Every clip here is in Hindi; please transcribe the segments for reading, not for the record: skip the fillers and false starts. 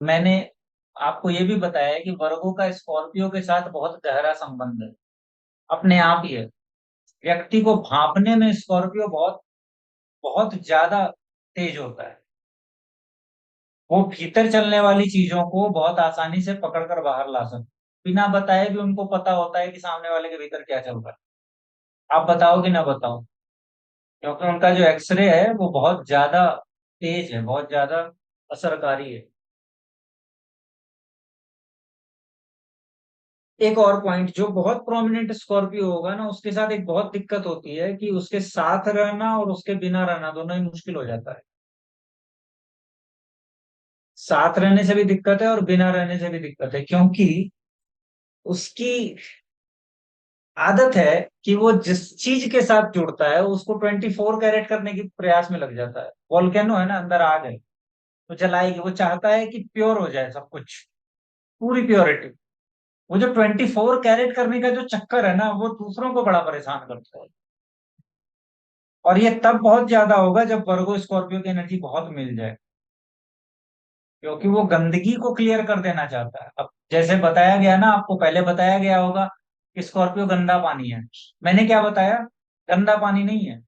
मैंने आपको ये भी बताया है कि वर्गों का स्कॉर्पियो के साथ बहुत गहरा संबंध है, अपने आप ही है। व्यक्ति को भांपने में स्कॉर्पियो बहुत बहुत ज्यादा तेज होता है। वो भीतर चलने वाली चीजों को बहुत आसानी से पकड़ कर बाहर ला सकते, बिना बताए भी उनको पता होता है कि सामने वाले के भीतर क्या चल रहा है। आप बताओ कि ना बताओ, क्योंकि उनका जो एक्सरे है वो बहुत ज्यादा तेज है, बहुत ज्यादा असरकारी है। एक और पॉइंट जो बहुत प्रोमिनेंट स्कॉर्पियो होगा ना, उसके साथ एक बहुत दिक्कत होती है कि उसके साथ रहना और उसके बिना रहना दोनों ही मुश्किल हो जाता है। साथ रहने से भी दिक्कत है और बिना रहने से भी दिक्कत है, क्योंकि उसकी आदत है कि वो जिस चीज के साथ जुड़ता है उसको 24 कैरेट करने की प्रयास में लग जाता है। वोल्केनो है ना, अंदर आग है, वो जलाएगी, वो चाहता है कि प्योर हो जाए सब कुछ, पूरी प्योरिटी। वो जो 24 कैरेट करने का जो चक्कर है ना, वो दूसरों को बड़ा परेशान करता है। और ये तब बहुत ज्यादा होगा जब वर्गो स्कॉर्पियो की एनर्जी बहुत मिल जाए, क्योंकि वो गंदगी को क्लियर कर देना चाहता है। अब जैसे बताया गया ना, आपको पहले बताया गया होगा कि स्कॉर्पियो गंदा पानी है। मैंने क्या बताया? गंदा पानी नहीं है।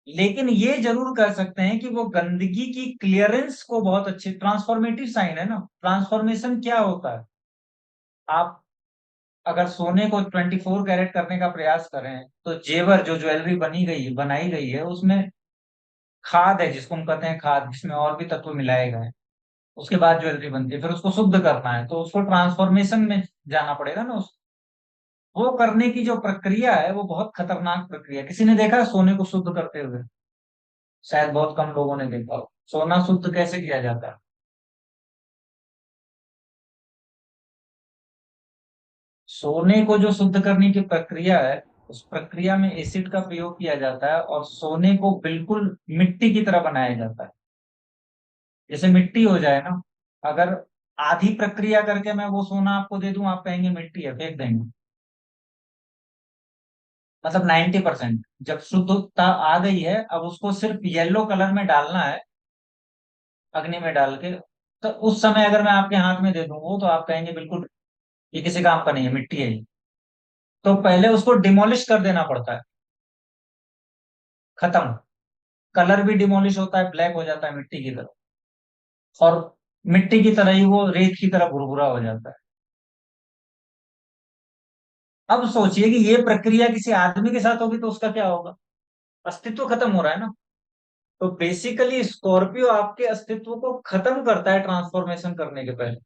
लेकिन ये जरूर कह सकते हैं कि वो गंदगी की क्लियरेंस को बहुत अच्छे, ट्रांसफॉर्मेटिव साइन है ना। ट्रांसफॉर्मेशन क्या होता है? आप अगर सोने को 24 कैरेट करने का प्रयास करें तो जेवर, जो ज्वेलरी बनी गई है, बनाई गई है, उसमें खाद है जिसको हम कहते हैं खाद, जिसमें और भी तत्व मिलाए गए हैं। उसके बाद ज्वेलरी बनती है, फिर उसको शुद्ध करना है तो उसको ट्रांसफॉर्मेशन में जाना पड़ेगा ना। वो करने की जो प्रक्रिया है वो बहुत खतरनाक प्रक्रिया है। किसी ने देखा है सोने को शुद्ध करते हुए? शायद बहुत कम लोगों ने देखा हो। सोना शुद्ध कैसे किया जाता है? सोने को जो शुद्ध करने की प्रक्रिया है, उस प्रक्रिया में एसिड का प्रयोग किया जाता है और सोने को बिल्कुल मिट्टी की तरह बनाया जाता है। जैसे मिट्टी हो जाए ना, अगर आधी प्रक्रिया करके मैं वो सोना आपको दे दूं, आप कहेंगे मिट्टी है, फेंक देंगे। मतलब 90%। जब शुद्धता आ गई है, अब उसको सिर्फ येलो कलर में डालना है, अग्नि में डाल के। तो उस समय अगर मैं आपके हाथ में दे दूं वो, तो आप कहेंगे बिल्कुल ये किसी काम का नहीं है, मिट्टी है ये। तो पहले उसको डिमोलिश कर देना पड़ता है। खत्म। कलर भी डिमोलिश होता है, ब्लैक हो जाता है मिट्टी की तरह। और मिट्टी की तरह ही वो रेत की तरह भुरभुरा हो जाता है। अब सोचिए कि ये प्रक्रिया किसी आदमी के साथ होगी तो उसका क्या होगा? अस्तित्व खत्म हो रहा है ना। तो बेसिकली स्कॉर्पियो आपके अस्तित्व को खत्म करता है ट्रांसफॉर्मेशन करने के पहले।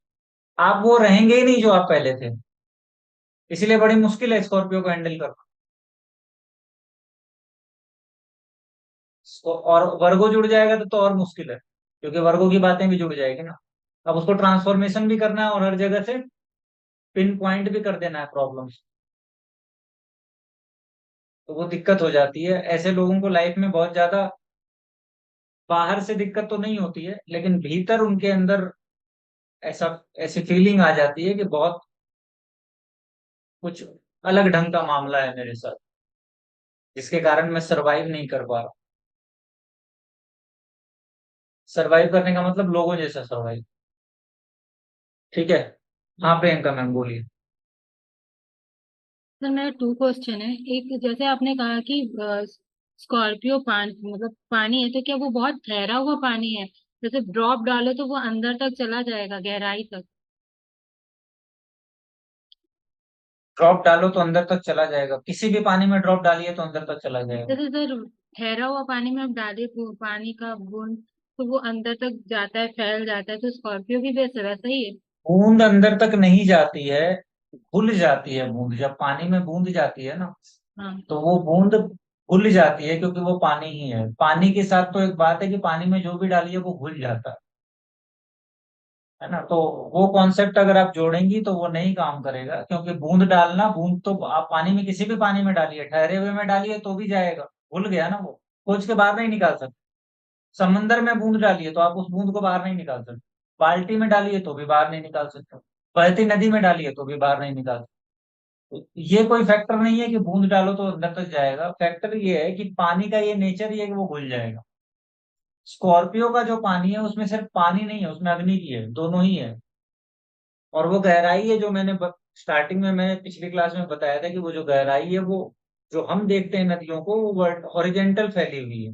आप वो रहेंगे ही नहीं जो आप पहले थे। इसीलिए बड़ी मुश्किल है स्कॉर्पियो को हैंडल करना। और वर्गो जुड़ जाएगा तो और मुश्किल है, क्योंकि वर्गो की बातें भी जुड़ जाएगी ना। अब उसको ट्रांसफॉर्मेशन भी करना है और हर जगह से पिन पॉइंट भी कर देना है प्रॉब्लम्स। तो वो दिक्कत हो जाती है। ऐसे लोगों को लाइफ में बहुत ज्यादा बाहर से दिक्कत तो नहीं होती है, लेकिन भीतर उनके अंदर ऐसा ऐसी फीलिंग आ जाती है कि बहुत कुछ अलग ढंग का मामला है मेरे साथ, जिसके कारण मैं सरवाइव नहीं कर पा रहा। सरवाइव करने का मतलब लोगों जैसा सरवाइव। ठीक है। हाँ प्रियंका मैम बोलिए। सर मेरा टू क्वेश्चन है। एक, जैसे आपने कहा कि स्कॉर्पियो मतलब पानी है, तो क्या वो बहुत ठहरा हुआ पानी है? जैसे ड्रॉप डालो तो वो अंदर तक चला जाएगा, गहराई तक? ड्रॉप डालो तो अंदर तक चला जाएगा? किसी भी पानी में ड्रॉप डालिए तो अंदर तक चला जाएगा। जैसे सर, ठहरा हुआ पानी में आप डालिए पानी का बूंद, तो वो अंदर तक जाता है, फैल जाता है, तो स्कॉर्पियो भी वैसे वैसा ही है? बूंद अंदर तक नहीं जाती है, घुल जाती है बूंद। जब पानी में बूंद जाती है ना, हाँ। तो वो बूंद घुल जाती है, क्योंकि वो पानी ही है। पानी के साथ तो एक बात है कि पानी में जो भी डालिए वो घुल जाता है ना। तो वो कॉन्सेप्ट अगर आप जोड़ेंगी तो वो नहीं काम करेगा, क्योंकि बूंद डालना, बूंद तो आप पानी में किसी भी पानी में डालिए, ठहरे हुए में डालिए तो भी जाएगा। घुल गया ना वो, खोज के बाहर नहीं निकाल सकते। समंदर में बूंद डालिए तो आप उस बूंद को बाहर नहीं निकाल सकते। बाल्टी में डालिए तो भी बाहर नहीं निकाल सकते। बहती नदी में डालिए तो भी बाहर नहीं निकाल सकते। तो ये कोई फैक्टर नहीं है कि बूंद डालो तो अंदर तक जाएगा। फैक्टर ये है कि पानी का ये नेचर ही है कि वो घुल जाएगा। स्कॉर्पियो का जो पानी है उसमें सिर्फ पानी नहीं है, उसमें अग्नि भी है, दोनों ही है। और वो गहराई है जो मैंने स्टार्टिंग में मैंने पिछली क्लास में बताया था कि वो जो गहराई है वो जो हम देखते हैं नदियों को वो हॉरिजेंटल फैली हुई है।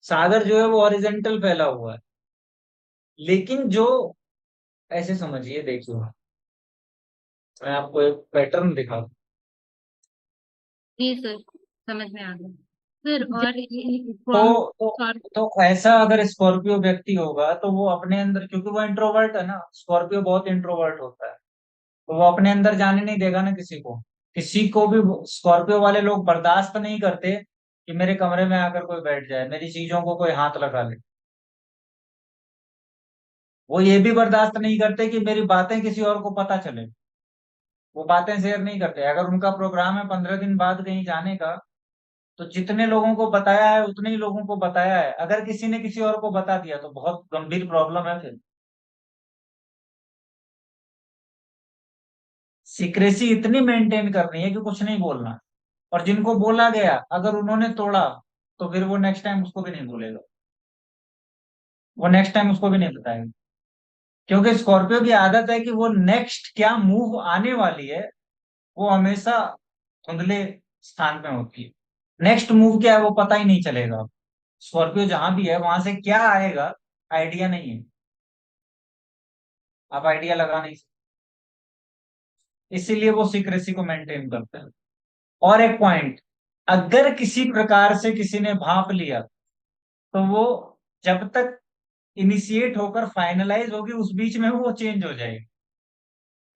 सागर जो है वो हॉरिजेंटल फैला हुआ है। लेकिन जो, ऐसे समझिए, देखिए मैं आपको एक पैटर्न दिखा दूं। जी सर, समझ में आ गया। फिर और तो तो और तो ऐसा अगर स्कॉर्पियो व्यक्ति होगा तो वो अपने अंदर, क्योंकि वो इंट्रोवर्ट है ना, स्कॉर्पियो बहुत इंट्रोवर्ट होता है, तो वो अपने अंदर जाने नहीं देगा ना किसी को। किसी को भी स्कॉर्पियो वाले लोग बर्दाश्त नहीं करते कि मेरे कमरे में आकर कोई बैठ जाए, मेरी चीजों को कोई हाथ लगा ले। वो ये भी बर्दाश्त नहीं करते कि मेरी बातें किसी और को पता चले। वो बातें शेयर नहीं करते। अगर उनका प्रोग्राम है 15 दिन बाद कहीं जाने का, तो जितने लोगों को बताया है उतने ही लोगों को बताया है। अगर किसी ने किसी और को बता दिया तो बहुत गंभीर प्रॉब्लम है फिर। सीक्रेसी इतनी मेंटेन करनी है कि कुछ नहीं बोलना। और जिनको बोला गया अगर उन्होंने तोड़ा तो फिर वो नेक्स्ट टाइम उसको भी नहीं बोलेगा, वो नेक्स्ट टाइम उसको भी नहीं बताएगा। क्योंकि स्कॉर्पियो की आदत है कि वो नेक्स्ट क्या मूव आने वाली है वो हमेशा धुंधले स्थान पे होती है। नेक्स्ट मूव क्या है वो पता ही नहीं चलेगा। स्कॉर्पियो जहां भी है वहां से क्या आएगा आइडिया नहीं है। आप आइडिया लगा नहीं सकते। इसीलिए वो सीक्रेसी को मेंटेन करते हैं। और एक पॉइंट, अगर किसी प्रकार से किसी ने भांप लिया तो वो जब तक इनिशिएट होकर फाइनलाइज होगी उस बीच में वो चेंज हो जाएगी।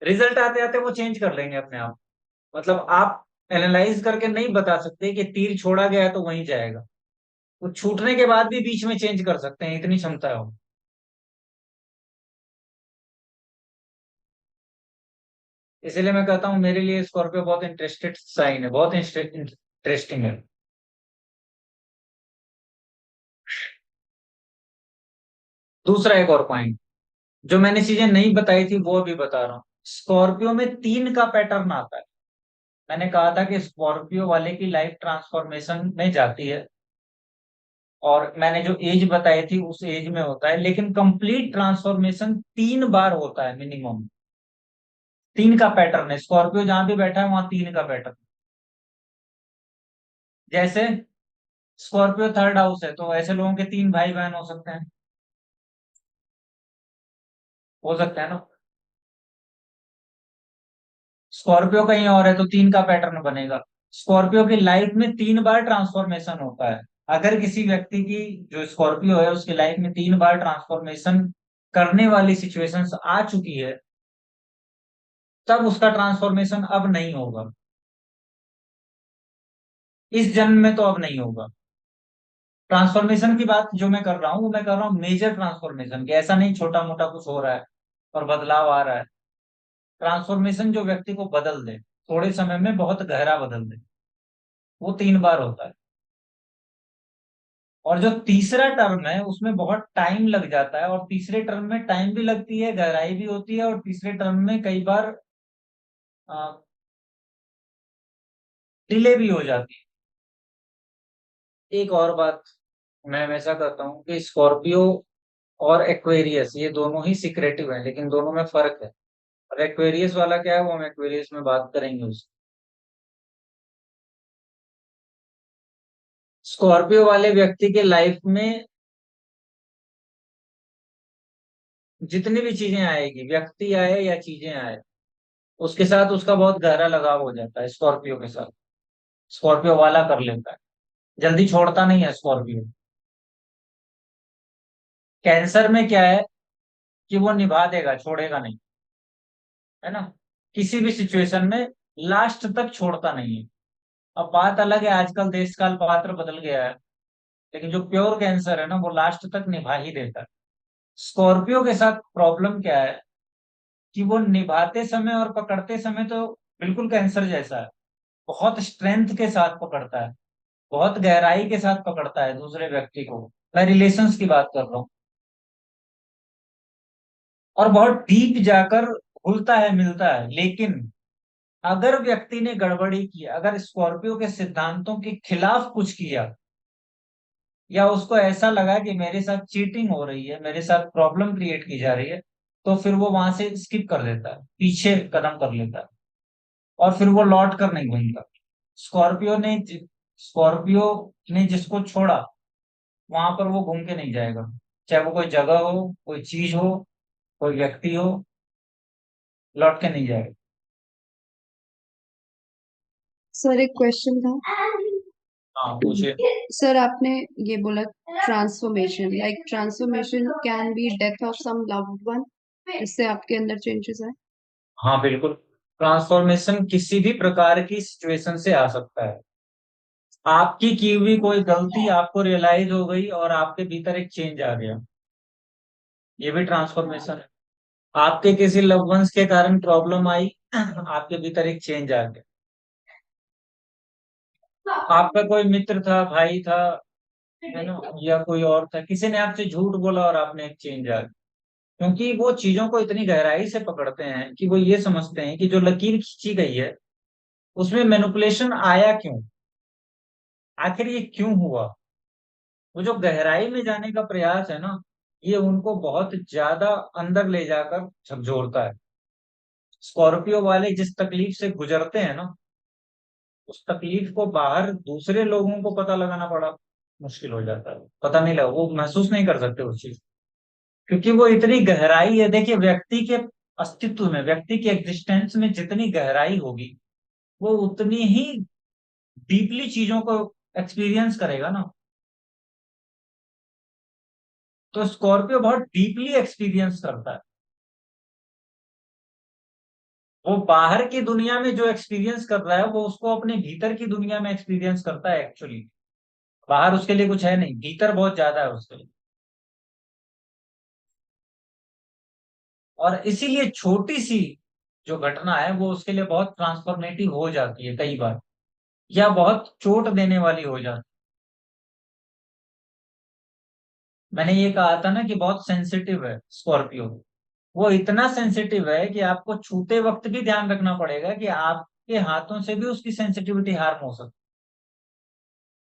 रिजल्ट आते आते वो चेंज कर लेंगे अपने आप। मतलब आप एनालाइज करके नहीं बता सकते कि तीर छोड़ा गया है तो वहीं जाएगा। वो छूटने के बाद भी बीच में चेंज कर सकते हैं, इतनी क्षमता है वो। इसीलिए मैं कहता हूँ मेरे लिए स्कॉर्पियो बहुत इंटरेस्टेड साइन है, बहुत इंटरेस्टिंग है। दूसरा एक और पॉइंट, जो मैंने चीजें नहीं बताई थी वो अभी बता रहा हूँ। स्कॉर्पियो में 3 का पैटर्न आता है। मैंने कहा था कि स्कॉर्पियो वाले की लाइफ ट्रांसफॉर्मेशन में जाती है, और मैंने जो एज बताई थी उस एज में होता है, लेकिन कंप्लीट ट्रांसफॉर्मेशन 3 बार होता है मिनिमम। 3 का पैटर्न है, स्कॉर्पियो जहां भी बैठा है वहां 3 का पैटर्न। जैसे स्कॉर्पियो थर्ड हाउस है तो ऐसे लोगों के 3 भाई बहन हो सकते हैं, हो सकता है ना। स्कॉर्पियो कहीं और है तो 3 का पैटर्न बनेगा। स्कॉर्पियो की लाइफ में 3 बार ट्रांसफॉर्मेशन होता है। अगर किसी व्यक्ति की, जो स्कॉर्पियो है, उसकी लाइफ में 3 बार ट्रांसफॉर्मेशन करने वाली सिचुएशंस आ चुकी है, तब उसका ट्रांसफॉर्मेशन अब नहीं होगा। इस जन्म में तो अब नहीं होगा। ट्रांसफॉर्मेशन की बात जो मैं कर रहा हूँ वो मैं कर रहा हूँ मेजर ट्रांसफॉर्मेशन की, ऐसा नहीं छोटा मोटा कुछ हो रहा है और बदलाव आ रहा है। ट्रांसफॉर्मेशन जो व्यक्ति को बदल दे, थोड़े समय में बहुत गहरा बदल दे, वो 3 बार होता है। और जो तीसरा टर्म है उसमें बहुत टाइम लग जाता है, और तीसरे टर्म में टाइम भी लगती है, गहराई भी होती है, और तीसरे टर्म में कई बार डिले भी हो जाती है। एक और बात मैं हमेशा कहता हूँ कि स्कॉर्पियो और एक्वेरियस ये दोनों ही सिक्रेटिव है, लेकिन दोनों में फर्क है। और एक्वेरियस वाला क्या है वो हम एक्वेरियस में बात करेंगे उसकी। स्कॉर्पियो वाले व्यक्ति के लाइफ में जितनी भी चीजें आएगी, व्यक्ति आए या चीजें आए, उसके साथ उसका बहुत गहरा लगाव हो जाता है स्कॉर्पियो के साथ। स्कॉर्पियो वाला कर लेता है, जल्दी छोड़ता नहीं है स्कॉर्पियो। कैंसर में क्या है कि वो निभा देगा, छोड़ेगा नहीं, है ना। किसी भी सिचुएशन में लास्ट तक छोड़ता नहीं है। अब बात अलग है, आजकल देश काल पात्र बदल गया है, लेकिन जो प्योर कैंसर है ना वो लास्ट तक निभा ही देता है। स्कॉर्पियो के साथ प्रॉब्लम क्या है कि वो निभाते समय और पकड़ते समय तो बिल्कुल कैंसर जैसा है। बहुत स्ट्रेंथ के साथ पकड़ता है, बहुत गहराई के साथ पकड़ता है दूसरे व्यक्ति को। मैं रिलेशंस की बात कर रहा हूँ। और बहुत डीप जाकर घुलता है, मिलता है। लेकिन अगर व्यक्ति ने गड़बड़ी की, अगर स्कॉर्पियो के सिद्धांतों के खिलाफ कुछ किया, या उसको ऐसा लगा कि मेरे साथ चीटिंग हो रही है, मेरे साथ प्रॉब्लम क्रिएट की जा रही है, तो फिर वो वहां से स्किप कर देता है, पीछे कदम कर लेता है, और फिर वो लौट कर नहीं घूमता। स्कॉर्पियो ने स्कॉर्पियो ने जिसको छोड़ा, वहां पर वो घूम के नहीं जाएगा, चाहे वो कोई जगह हो, कोई चीज हो, कोई व्यक्ति हो, लौट के नहीं जाएगा। सर एक क्वेश्चन था। हाँ पूछिए। सर आपने ये बोला transformation, like transformation can be death of some loved one, इससे आपके अंदर चेंजेस आए। हाँ बिल्कुल, ट्रांसफॉर्मेशन किसी भी प्रकार की सिचुएशन से आ सकता है। आपकी की हुई कोई गलती आपको रियलाइज हो गई और आपके भीतर एक चेंज आ गया, ये भी ट्रांसफॉर्मेशन है। आपके किसी लव वंस के कारण प्रॉब्लम आई, आपके भीतर एक चेंज आ गया। आपका कोई मित्र था, भाई था, है ना, या कोई और था, किसी ने आपसे झूठ बोला और आपने एक चेंज आ गया। क्योंकि वो चीजों को इतनी गहराई से पकड़ते हैं कि वो ये समझते हैं कि जो लकीर खींची गई है उसमें मैनिपुलेशन आया क्यों, आखिर ये क्यों हुआ। वो जो गहराई में जाने का प्रयास है ना, ये उनको बहुत ज्यादा अंदर ले जाकर झकझोरता है। स्कॉर्पियो वाले जिस तकलीफ से गुजरते हैं ना, उस तकलीफ को बाहर दूसरे लोगों को पता लगाना बड़ा मुश्किल हो जाता है, पता नहीं लगा, वो महसूस नहीं कर सकते उस चीज, क्योंकि वो इतनी गहराई है। देखिए, व्यक्ति के अस्तित्व में, व्यक्ति के एग्जिस्टेंस में जितनी गहराई होगी, वो उतनी ही डीपली चीजों को एक्सपीरियंस करेगा ना। तो स्कॉर्पियो बहुत डीपली एक्सपीरियंस करता है। वो बाहर की दुनिया में जो एक्सपीरियंस कर रहा है, वो उसको अपने भीतर की दुनिया में एक्सपीरियंस करता है एक्चुअली। बाहर उसके लिए कुछ है नहीं, भीतर बहुत ज्यादा है उसके लिए। और इसीलिए छोटी सी जो घटना है वो उसके लिए बहुत ट्रांसफॉर्मेटिव हो जाती है कई बार, या बहुत चोट देने वाली हो जाती है। मैंने ये कहा था ना कि बहुत सेंसिटिव है स्कॉर्पियो। वो इतना सेंसिटिव है कि आपको छूते वक्त भी ध्यान रखना पड़ेगा कि आपके हाथों से भी उसकी सेंसिटिविटी हार्म हो सकती है।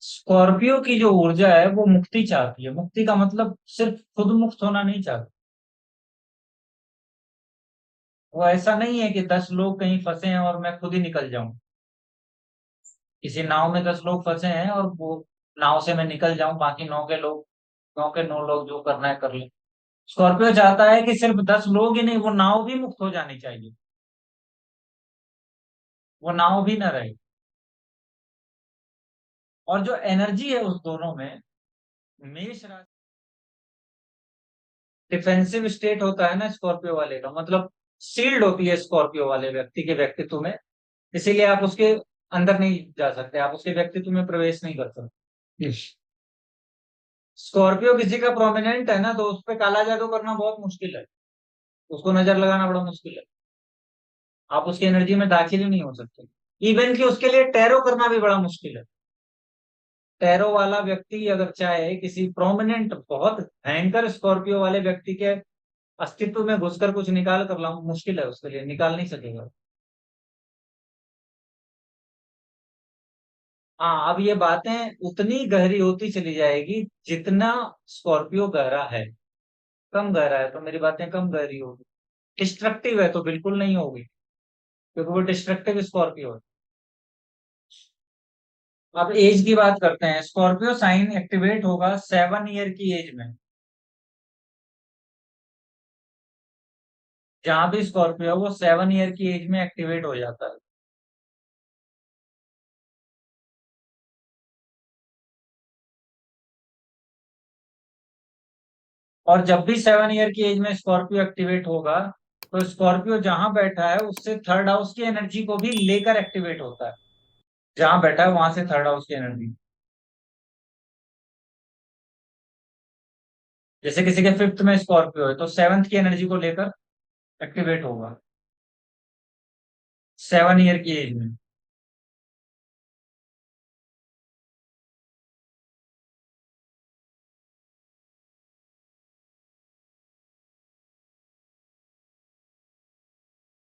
स्कॉर्पियो की जो ऊर्जा है वो मुक्ति चाहती है। मुक्ति का मतलब सिर्फ खुद मुक्त होना नहीं चाहती। वो ऐसा नहीं है कि 10 लोग कहीं फंसे हैं और मैं खुद ही निकल जाऊं। किसी नाव में 10 लोग फंसे हैं और वो नाव से मैं निकल जाऊं, बाकी 9 के 9 लोग जो करना है कर ले। स्कॉर्पियो चाहता है कि सिर्फ 10 लोग ही नहीं, वो नाव भी मुक्त हो जानी चाहिए, वो नाव भी न रहे। और जो एनर्जी है उस दोनों में, मेष राशि डिफेंसिव स्टेट होता है ना स्कॉर्पियो वाले का, मतलब शील्ड होती है स्कॉर्पियो वाले व्यक्ति के व्यक्तित्व में। इसीलिए आप उसके अंदर नहीं जा सकते, आप उसके व्यक्तित्व में प्रवेश नहीं कर सकते। स्कॉर्पियो किसी का प्रोमिनेंट है ना, तो उस पर काला जादू करना बहुत मुश्किल है, उसको नजर लगाना बड़ा मुश्किल है। आप उसकी एनर्जी में दाखिल ही नहीं हो सकते। इवन कि उसके लिए टैरो करना भी बड़ा मुश्किल है। टैरो वाला व्यक्ति अगर चाहे किसी प्रोमिनेंट बहुत भयंकर स्कॉर्पियो वाले व्यक्ति के अस्तित्व में घुसकर कुछ निकाल कर लाऊं, मुश्किल है, उसके लिए निकाल नहीं सकेगा। हाँ, अब ये बातें उतनी गहरी होती चली जाएगी जितना स्कॉर्पियो गहरा है। कम गहरा है तो मेरी बातें कम गहरी होगी, डिस्ट्रक्टिव है तो बिल्कुल नहीं होगी, क्योंकि वो डिस्ट्रक्टिव स्कॉर्पियो है। अब एज की बात करते हैं। स्कॉर्पियो साइन एक्टिवेट होगा 7 ईयर की एज में। जहां भी स्कॉर्पियो है वो 7 ईयर की एज में एक्टिवेट हो जाता है। और जब भी 7 ईयर की एज में स्कॉर्पियो एक्टिवेट होगा, तो स्कॉर्पियो जहां बैठा है उससे थर्ड हाउस की एनर्जी को भी लेकर एक्टिवेट होता है। जहां बैठा है वहां से थर्ड हाउस की एनर्जी, जैसे किसी के फिफ्थ में स्कॉर्पियो है तो सेवंथ की एनर्जी को लेकर एक्टिवेट होगा 7 ईयर की एज में।